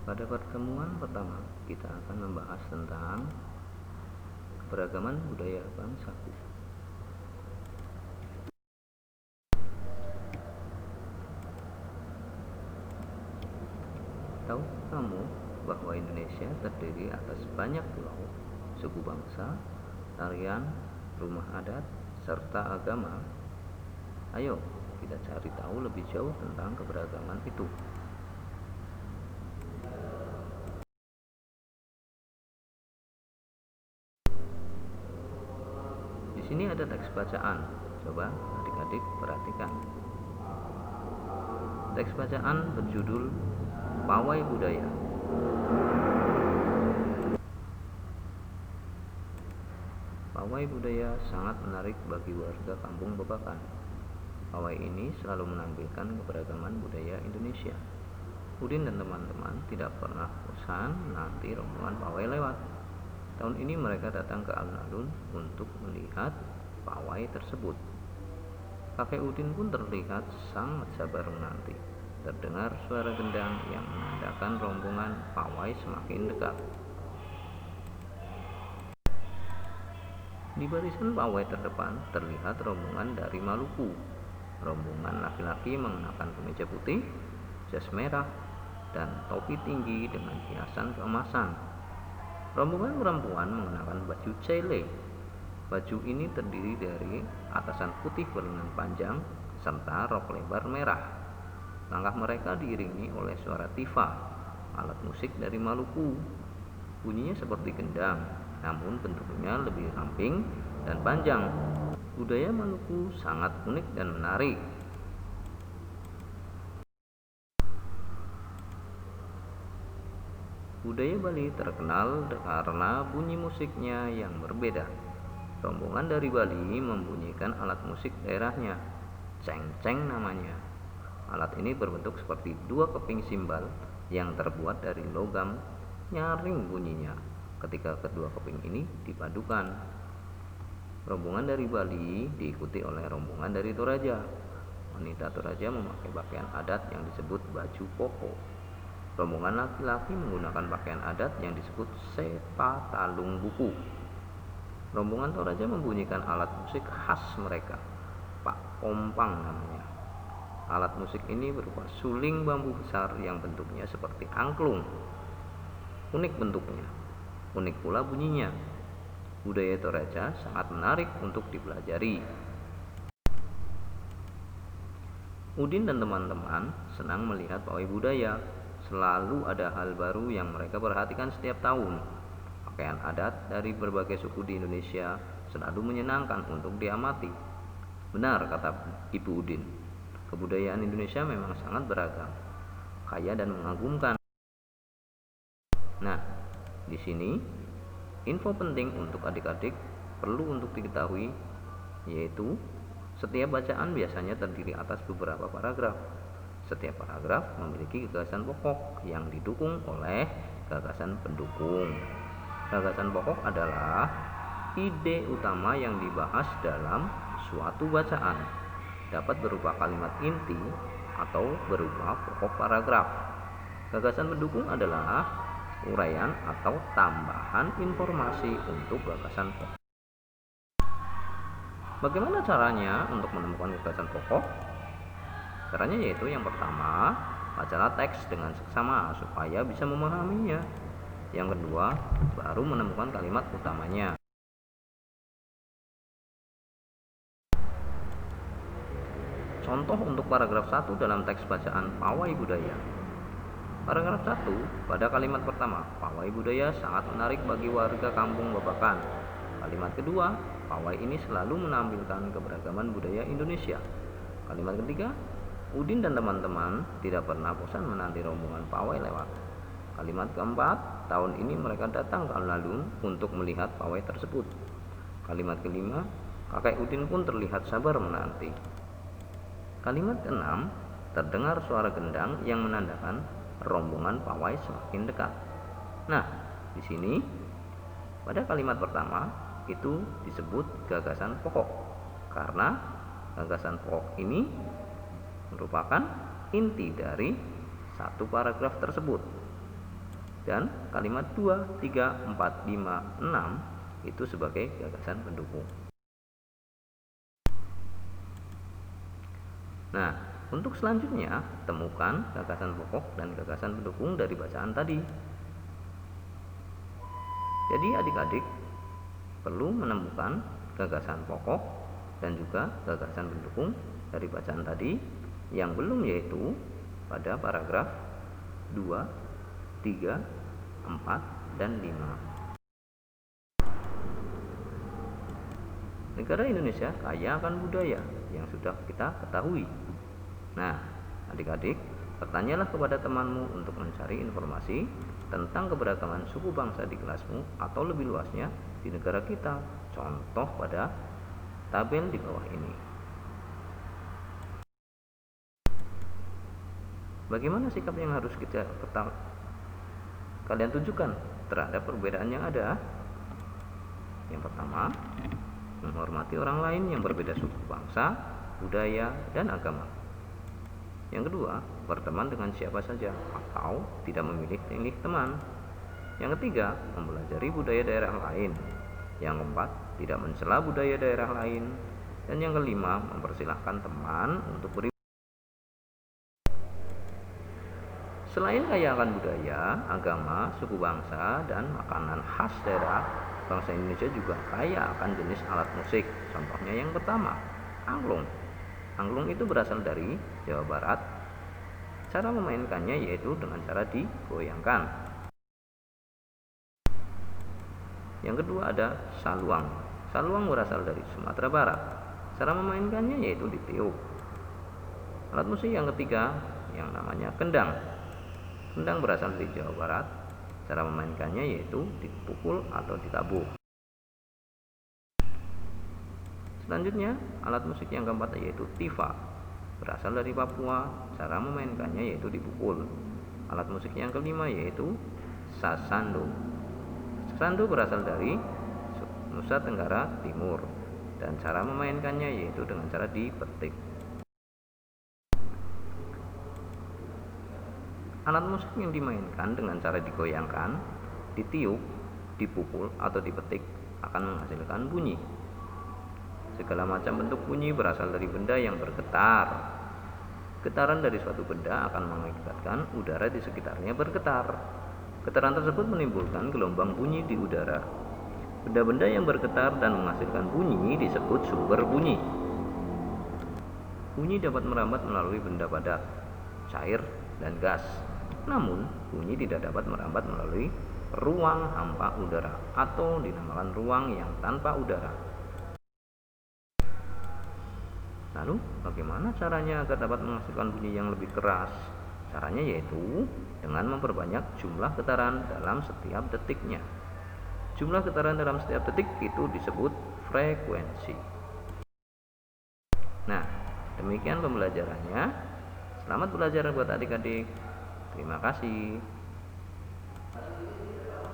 Pada pertemuan pertama, kita akan membahas tentang keberagaman budaya bangsaku. Tahu kamu bahwa Indonesia terdiri atas banyak pulau, suku bangsa, tarian, rumah adat, serta agama? Ayo, kita cari tahu lebih jauh tentang keberagaman itu. Di sini ada teks bacaan. Coba adik-adik perhatikan. Teks bacaan berjudul Pawai Budaya. Pawai budaya sangat menarik bagi warga kampung Babakan. Pawai ini selalu menampilkan keberagaman budaya Indonesia. Udin dan teman-teman tidak pernah bosan menanti rombongan pawai lewat. Tahun ini mereka datang ke alun-alun untuk melihat pawai tersebut. Kakek Udin pun terlihat sangat sabar menanti. Terdengar suara gendang yang menandakan rombongan pawai semakin dekat. Di barisan pawai terdepan terlihat rombongan dari Maluku. Rombongan laki-laki mengenakan kemeja putih, jas merah, dan topi tinggi dengan hiasan keemasan. Rombongan perempuan mengenakan baju cele. Baju ini terdiri dari atasan putih berlengan panjang serta rok lebar merah. Langkah mereka diiringi oleh suara tifa, alat musik dari Maluku. Bunyinya seperti gendang, namun bentuknya lebih ramping dan panjang. Budaya Maluku sangat unik dan menarik. Budaya Bali terkenal karena bunyi musiknya yang berbeda. Rombongan dari Bali membunyikan alat musik daerahnya, ceng-ceng namanya. Alat ini berbentuk seperti dua keping simbal yang terbuat dari logam, nyaring bunyinya ketika kedua keping ini dipadukan. Rombongan dari Bali diikuti oleh rombongan dari Toraja. Wanita Toraja memakai pakaian adat yang disebut baju koko. Rombongan laki-laki menggunakan pakaian adat yang disebut sepa talung buku. Rombongan Toraja membunyikan alat musik khas mereka, Pak Kompang namanya. Alat musik ini berupa suling bambu besar yang bentuknya seperti angklung. Unik bentuknya, unik pula bunyinya. Budaya Toraja sangat menarik untuk dipelajari. Udin dan teman-teman senang melihat pawai budaya. Selalu ada hal baru yang mereka perhatikan setiap tahun. Pakaian adat dari berbagai suku di Indonesia selalu menyenangkan untuk diamati. Benar kata Ibu Udin, kebudayaan Indonesia memang sangat beragam, kaya dan mengagumkan. Nah, di sini info penting untuk adik-adik perlu untuk diketahui, yaitu setiap bacaan biasanya terdiri atas beberapa paragraf. Setiap paragraf memiliki gagasan pokok yang didukung oleh gagasan pendukung. Gagasan pokok adalah ide utama yang dibahas dalam suatu bacaan. Dapat berupa kalimat inti atau berupa pokok paragraf. Gagasan pendukung adalah uraian atau tambahan informasi untuk gagasan pokok. Bagaimana caranya untuk menemukan gagasan pokok? Caranya yaitu yang pertama, bacalah teks dengan seksama supaya bisa memahaminya. Yang kedua, baru menemukan kalimat utamanya. Contoh untuk paragraf 1 dalam teks bacaan Pawai Budaya. Paragraf 1, pada kalimat pertama, pawai budaya sangat menarik bagi warga kampung Babakan. Kalimat kedua, pawai ini selalu menampilkan keberagaman budaya Indonesia. Kalimat ketiga, Udin dan teman-teman tidak pernah bosan menanti rombongan pawai lewat. Kalimat keempat, tahun ini mereka datang ke alun-alun untuk melihat pawai tersebut. Kalimat kelima, kakek Udin pun terlihat sabar menanti. Kalimat keenam, terdengar suara gendang yang menandakan rombongan pawai semakin dekat. Nah, di sini pada kalimat pertama itu disebut gagasan pokok karena gagasan pokok ini merupakan inti dari satu paragraf tersebut. dan kalimat 2, 3, 4, 5, 6 itu sebagai gagasan pendukung. Nah, untuk selanjutnya temukan gagasan pokok dan gagasan pendukung dari bacaan tadi. Jadi adik-adik perlu menemukan gagasan pokok dan juga gagasan pendukung dari bacaan tadi yang belum, yaitu pada paragraf 2, 3, 4, dan 5. Negara Indonesia kaya akan budaya yang sudah kita ketahui. Nah, adik-adik, bertanyalah kepada temanmu untuk mencari informasi tentang keberagaman suku bangsa di kelasmu atau lebih luasnya di negara kita. Contoh pada tabel di bawah ini. Bagaimana sikap yang harus kalian tunjukkan terhadap perbedaan yang ada? Yang pertama, menghormati orang lain yang berbeda suku bangsa, budaya, dan agama. Yang kedua, berteman dengan siapa saja atau tidak memilih teman. Yang ketiga, mempelajari budaya daerah lain. Yang keempat, tidak mencela budaya daerah lain. Dan yang kelima, mempersilahkan teman untuk beri. Selain kaya akan budaya, agama, suku bangsa, dan makanan khas daerah, bangsa Indonesia juga kaya akan jenis alat musik. Contohnya yang pertama, angklung. Angklung itu berasal dari Jawa Barat. Cara memainkannya yaitu dengan cara digoyangkan. Yang kedua ada saluang. Saluang berasal dari Sumatera Barat. Cara memainkannya yaitu ditiup. Alat musik yang ketiga yang namanya kendang. Kendang berasal dari Jawa Barat. Cara memainkannya yaitu dipukul atau ditabuk. Selanjutnya, alat musik yang keempat yaitu tifa. Berasal dari Papua, cara memainkannya yaitu dipukul. Alat musik yang kelima yaitu sasando. Sasando berasal dari Nusa Tenggara Timur dan cara memainkannya yaitu dengan cara dipetik. Alat musik yang dimainkan dengan cara digoyangkan, ditiup, dipukul, atau dipetik akan menghasilkan bunyi. Segala macam bentuk bunyi berasal dari benda yang bergetar. Getaran dari suatu benda akan mengakibatkan udara di sekitarnya bergetar. Getaran tersebut menimbulkan gelombang bunyi di udara. Benda-benda yang bergetar dan menghasilkan bunyi disebut sumber bunyi. Bunyi dapat merambat melalui benda padat, cair, dan gas. Namun, bunyi tidak dapat merambat melalui ruang hampa udara atau dinamakan ruang yang tanpa udara. Lalu, bagaimana caranya agar dapat menghasilkan bunyi yang lebih keras? Caranya yaitu dengan memperbanyak jumlah getaran dalam setiap detiknya. Jumlah getaran dalam setiap detik itu disebut frekuensi. Nah, demikian pembelajarannya. Selamat belajar buat adik-adik. Terima kasih.